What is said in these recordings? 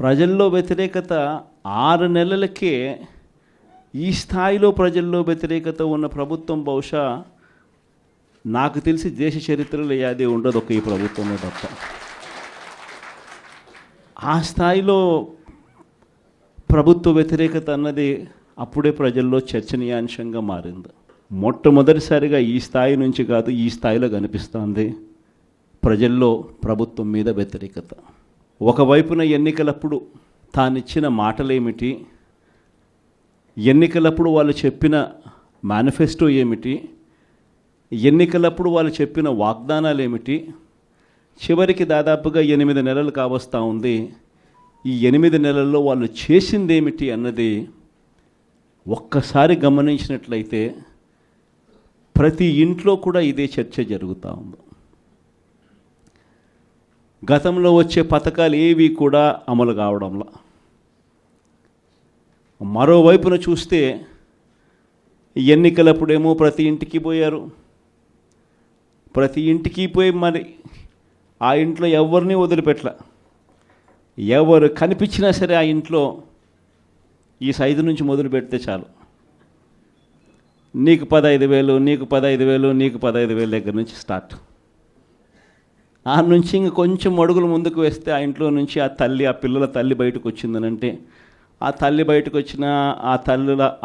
ప్రజల్లో వ్యతిరేకత 6 నెలలకే ఈ స్థాయిలో ప్రజల్లో వ్యతిరేకత ఉన్న ప్రభుత్వం బహుశా నాకు తెలిసి దేశ చరిత్రలో ఏది ఉండదు, ఒక ఈ ప్రభుత్వమే తప్ప. ఆ స్థాయిలో ప్రభుత్వ వ్యతిరేకత అన్నది అప్పుడే ప్రజల్లో చర్చనీయాంశంగా మారింది. మొట్టమొదటిసారిగా ఈ స్థాయి నుంచి కాదు, ఈ స్థాయిలో కనిపిస్తుంది ప్రజల్లో ప్రభుత్వం మీద వ్యతిరేకత. ఒకవైపున ఎన్నికలప్పుడు తానిచ్చిన మాటలేమిటి, ఎన్నికలప్పుడు వాళ్ళు చెప్పిన మేనిఫెస్టో ఏమిటి, ఎన్నికలప్పుడు వాళ్ళు చెప్పిన వాగ్దానాలు ఏమిటి, చివరికి దాదాపుగా 8 నెలలు కావస్తూ ఉంది. ఈ 8 నెలల్లో వాళ్ళు చేసిందేమిటి అన్నది ఒక్కసారి గమనించినట్లయితే ప్రతి ఇంట్లో కూడా ఇదే చర్చ జరుగుతూ ఉంది. గతంలో వచ్చే పథకాలు ఏవి కూడా అమలు కావడంలా. మరోవైపున చూస్తే ఎన్నికలప్పుడేమో ప్రతి ఇంటికి పోయారు, ప్రతి ఇంటికి పోయి మరి ఆ ఇంట్లో ఎవరిని వదిలిపెట్టల. ఎవరు కనిపించినా సరే ఆ ఇంట్లో ఈ సైజు నుంచి మొదలు పెడితే చాలు, నీకు 15,000, నీకు 15,000, నీకు 15,000 దగ్గర నుంచి స్టార్ట్. ఆ నుంచి ఇంక కొంచెం అడుగులు ముందుకు వేస్తే ఆ ఇంట్లో నుంచి ఆ పిల్లల తల్లి బయటకు వచ్చిందనంటే, ఆ తల్లి బయటకు వచ్చినా,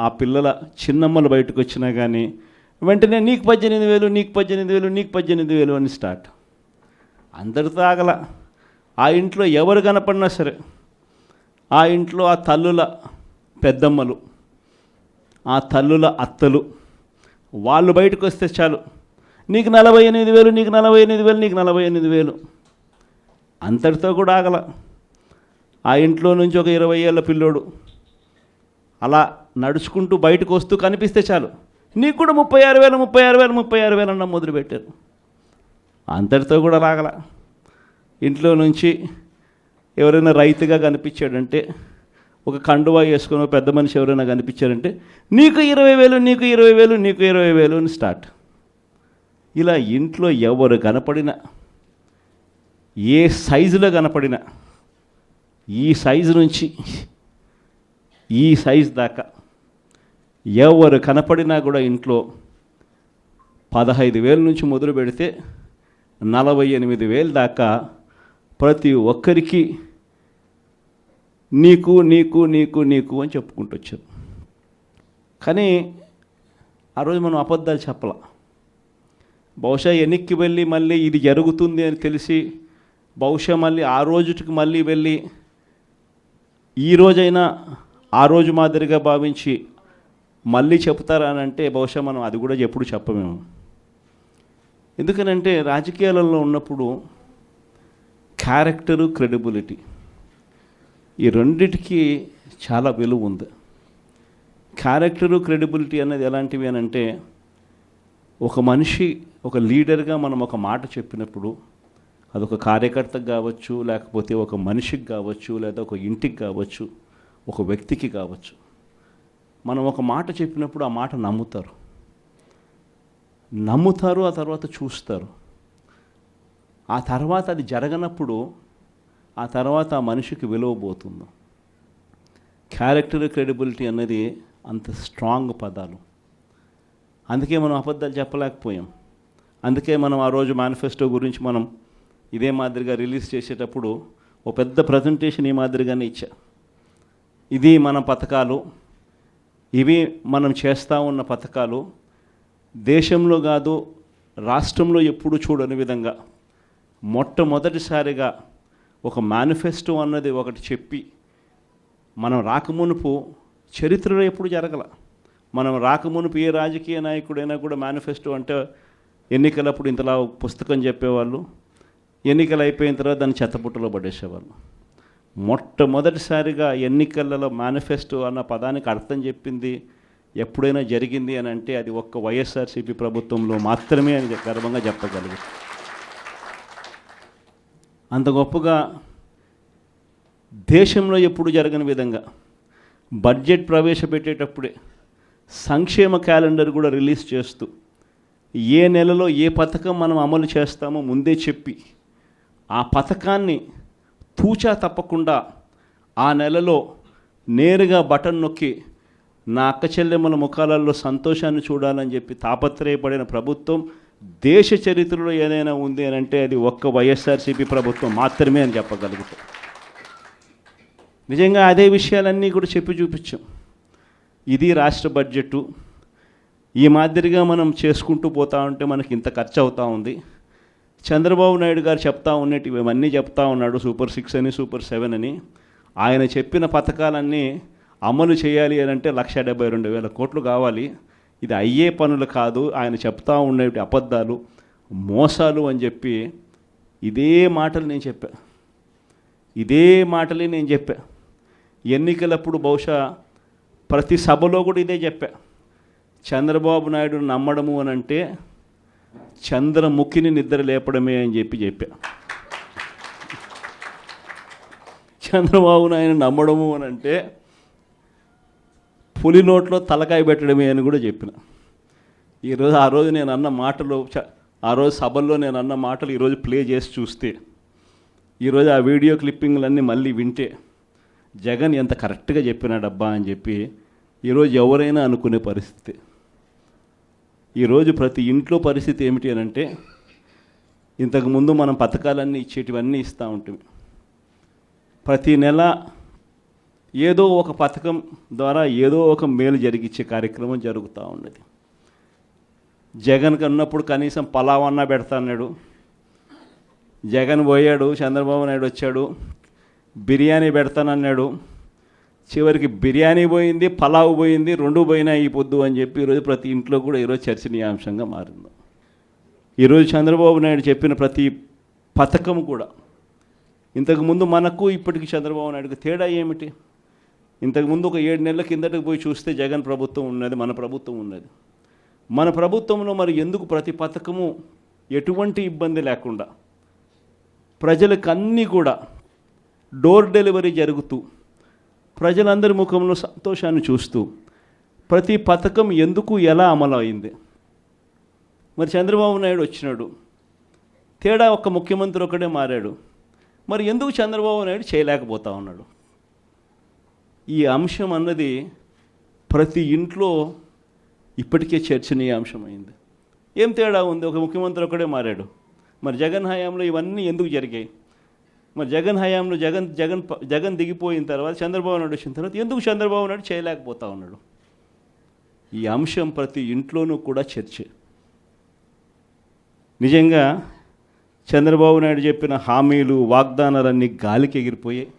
ఆ పిల్లల చిన్నమ్మలు బయటకు వచ్చినా కానీ వెంటనే నీకు 18,000, నీకు 18,000, నీకు 18,000 అని స్టార్ట్. అందరితో ఆగల. ఆ ఇంట్లో ఎవరు కనపడినా సరే, ఆ ఇంట్లో ఆ తల్లుల పెద్దమ్మలు, ఆ తల్లుల అత్తలు, వాళ్ళు బయటకు వస్తే చాలు, నీకు 48,000, నీకు 48,000, నీకు 48,000. అంతటితో కూడా ఆగల. ఆ ఇంట్లో నుంచి ఒక 20 ఏళ్ళ పిల్లోడు అలా నడుచుకుంటూ బయటకు వస్తూ కనిపిస్తే చాలు, నీకు కూడా 36,000, 36,000, 36,000 అన్న మొదలుపెట్టారు. అంతటితో కూడా రాగల. ఇంట్లో నుంచి ఎవరైనా రైతుగా కనిపించాడంటే, ఒక కండువా వేసుకుని పెద్ద మనిషి ఎవరైనా కనిపించారంటే, నీకు 20,000, నీకు 20,000, నీకు 20,000 అని స్టార్ట్. ఇలా ఇంట్లో ఎవరు కనపడినా, ఏ సైజులో కనపడినా, ఈ సైజు నుంచి ఈ సైజు దాకా ఎవరు కనపడినా కూడా ఇంట్లో 15,000 నుంచి మొదలు పెడితే 48,000 దాకా ప్రతి ఒక్కరికి నీకు నీకు నీకు నీకు అని చెప్పుకుంటూ వచ్చారు. కానీ ఆ రోజు మనం అబద్ధాలు చెప్పాల. బహుశా వెనక్కి వెళ్ళి మళ్ళీ ఇది జరుగుతుంది అని తెలిసి బహుశా మళ్ళీ ఆ రోజుకి మళ్ళీ వెళ్ళి ఈ రోజైనా ఆ రోజు మాదిరిగా భావించి మళ్ళీ చెప్తారా అని అంటే బహుశా మనం అది కూడా ఎప్పుడు చెప్పమేము. ఎందుకనంటే రాజకీయాలలో ఉన్నప్పుడు క్యారెక్టరు, క్రెడిబిలిటీ, ఈ రెండిటికి చాలా విలువ ఉంది. క్యారెక్టరు, క్రెడిబిలిటీ అనేది ఎలాంటివి అని అంటే, ఒక మనిషి ఒక లీడర్గా మనం ఒక మాట చెప్పినప్పుడు అదొక కార్యకర్తకు కావచ్చు, లేకపోతే ఒక మనిషికి కావచ్చు, లేదా ఒక ఇంటికి కావచ్చు, ఒక వ్యక్తికి కావచ్చు. మనం ఒక మాట చెప్పినప్పుడు ఆ మాట నమ్ముతారు, ఆ తర్వాత చూస్తారు. ఆ తర్వాత అది జరగనప్పుడు ఆ తర్వాత ఆ మనిషికి విలువ పోతుంది. క్యారెక్టర్, క్రెడిబిలిటీ అనేది అంత స్ట్రాంగ్ పదాలు. అందుకే మనం అబద్ధాలు చెప్పలేకపోయాం. అందుకే మనం ఆ రోజు మేనిఫెస్టో గురించి మనం ఇదే మాదిరిగా రిలీజ్ చేసేటప్పుడు ఒక పెద్ద ప్రజెంటేషన్ ఈ మాదిరిగానే ఇచ్చా. ఇది మన పథకాలు, ఇవి మనం చేస్తూ ఉన్న పథకాలు, దేశంలో కాదు రాష్ట్రంలో ఎప్పుడు చూడని విధంగా మొట్టమొదటిసారిగా ఒక మేనిఫెస్టో అన్నది ఒకటి చెప్పి, మనం రాకమునుపు చరిత్రలో ఎప్పుడు జరగల. మనం రాకమునుపు ఏ రాజకీయ నాయకుడైనా కూడా మేనిఫెస్టో అంటే ఎన్నికలప్పుడు ఇంతలా పుస్తకం చెప్పేవాళ్ళు, ఎన్నికలు అయిపోయిన తర్వాత దాన్ని చెత్తపుట్టలో పడేసేవాళ్ళు. మొట్టమొదటిసారిగా ఎన్నికలలో మేనిఫెస్టో అన్న పదానికి అర్థం చెప్పింది ఎప్పుడైనా జరిగింది అని అంటే అది ఒక్క వైఎస్ఆర్సీపీ ప్రభుత్వంలో మాత్రమే అని గర్వంగా చెప్పగలిగింది. అంత గొప్పగా దేశంలో ఎప్పుడు జరగని విధంగా బడ్జెట్ ప్రవేశపెట్టేటప్పుడే సంక్షేమ క్యాలెండర్ కూడా రిలీజ్ చేస్తూ ఏ నెలలో ఏ పథకం మనం అమలు చేస్తామో ముందే చెప్పి ఆ పథకాన్ని తూచా తప్పకుండా ఆ నెలలో నేరుగా బటన్ నొక్కి నా అక్క చెల్లెమ్మల ముఖాలలో సంతోషాన్ని చూడాలని చెప్పి తాపత్రయపడిన ప్రభుత్వం దేశ చరిత్రలో ఏదైనా ఉంది అని అంటే అది ఒక్క వైఎస్ఆర్సీపీ ప్రభుత్వం మాత్రమే అని చెప్పగలుగుతాం. నిజంగా అదే విషయాలన్నీ కూడా చెప్పి చూపించాం. ఇది రాష్ట్ర బడ్జెటు. ఈ మాదిరిగా మనం చేసుకుంటూ పోతా ఉంటే మనకి ఇంత ఖర్చు అవుతూ ఉంది. చంద్రబాబు నాయుడు గారు చెప్తా ఉన్నట్టు ఇవన్నీ చెప్తా ఉన్నాడు, సూపర్ 6 అని సూపర్ 7 అని. ఆయన చెప్పిన పథకాలన్నీ అమలు చేయాలి అని అంటే 1,72,000 కోట్లు కావాలి. ఇది అయ్యే పనులు కాదు, ఆయన చెప్తా ఉండే అబద్ధాలు, మోసాలు అని చెప్పి ఇదే మాటలు నేను చెప్పా. ఎన్నికలప్పుడు బహుశా ప్రతి సభలో కూడా ఇదే చెప్పా. చంద్రబాబు నాయుడు నమ్మడము అని అంటే చంద్రముఖిని నిద్ర లేపడమే అని చెప్పా. చంద్రబాబు నాయుడు నమ్మడము అని అంటే పులి నోట్లో తలకాయ పెట్టడమే అని కూడా చెప్పిన. ఆ రోజు నేను అన్న మాటలు, ఆ రోజు సభల్లో నేను అన్న మాటలు ఈరోజు ప్లే చేసి చూస్తే, ఈరోజు ఆ వీడియో క్లిప్పింగ్లన్నీ మళ్ళీ వింటే జగన్ ఎంత కరెక్ట్గా చెప్పినాడబ్బా అని చెప్పి ఈరోజు ఎవరైనా అనుకునే పరిస్థితి. ఈరోజు ప్రతి ఇంట్లో పరిస్థితి ఏమిటి అని అంటే, ఇంతకుముందు మనం పథకాలన్నీ ఇచ్చేటివన్నీ ఇస్తూ ఉంటాం. ప్రతి నెల ఏదో ఒక పథకం ద్వారా ఏదో ఒక మేలు జరిగించే కార్యక్రమం జరుగుతూ ఉన్నది. జగన్ కన్నప్పుడు కనీసం పలావన్నా పెడతా అన్నాడు. జగన్ పోయాడు, చంద్రబాబు నాయుడు వచ్చాడు, బిర్యానీ పెడతానన్నాడు. చివరికి బిర్యానీ పోయింది, పలావ్ పోయింది, 2 పోయినా ఈ పొద్దు అని చెప్పి ఈరోజు ప్రతి ఇంట్లో కూడా ఈరోజు చర్చనీయాంశంగా మారింది. ఈరోజు చంద్రబాబు నాయుడు చెప్పిన ప్రతి పథకం కూడా, ఇంతకుముందు మనకు ఇప్పటికి చంద్రబాబు నాయుడుకి తేడా ఏమిటి? ఇంతకుముందు ఒక 7 నెలల కిందటకు పోయి చూస్తే జగన్ ప్రభుత్వం ఉన్నది, మన ప్రభుత్వం ఉన్నది. మన ప్రభుత్వంలో మరి ఎందుకు ప్రతి పథకము ఎటువంటి ఇబ్బంది లేకుండా ప్రజలకు అన్నీ కూడా డోర్ డెలివరీ జరుగుతూ ప్రజలందరి ముఖంలో సంతోషాన్ని చూస్తూ ప్రతి పథకం ఎందుకు ఎలా అమలు అయింది? మరి చంద్రబాబు నాయుడు వచ్చినాడు, తేడా ఒక్క ముఖ్యమంత్రి ఒకడే మారాడు. మరి ఎందుకు చంద్రబాబు నాయుడు చేయలేకపోతా ఉన్నాడు? ఈ అంశం అన్నది ప్రతి ఇంట్లో ఇప్పటికే చర్చనీయాంశమైంది. ఏం తేడా ఉంది? ఒక ముఖ్యమంత్రి ఒకడే మారాడు. మరి జగన్ హయాంలో ఇవన్నీ ఎందుకు జరిగాయి? మరి జగన్ హయాంలో జగన్ దిగిపోయిన తర్వాత చంద్రబాబు నాయుడు వచ్చిన తర్వాత ఎందుకు చంద్రబాబు నాయుడు చేయలేకపోతా ఉన్నాడు? ఈ అంశం ప్రతి ఇంట్లోనూ కూడా చర్చ. నిజంగా చంద్రబాబు నాయుడు చెప్పిన హామీలు, వాగ్దానాలన్నీ గాలికి ఎగిరిపోయాయి.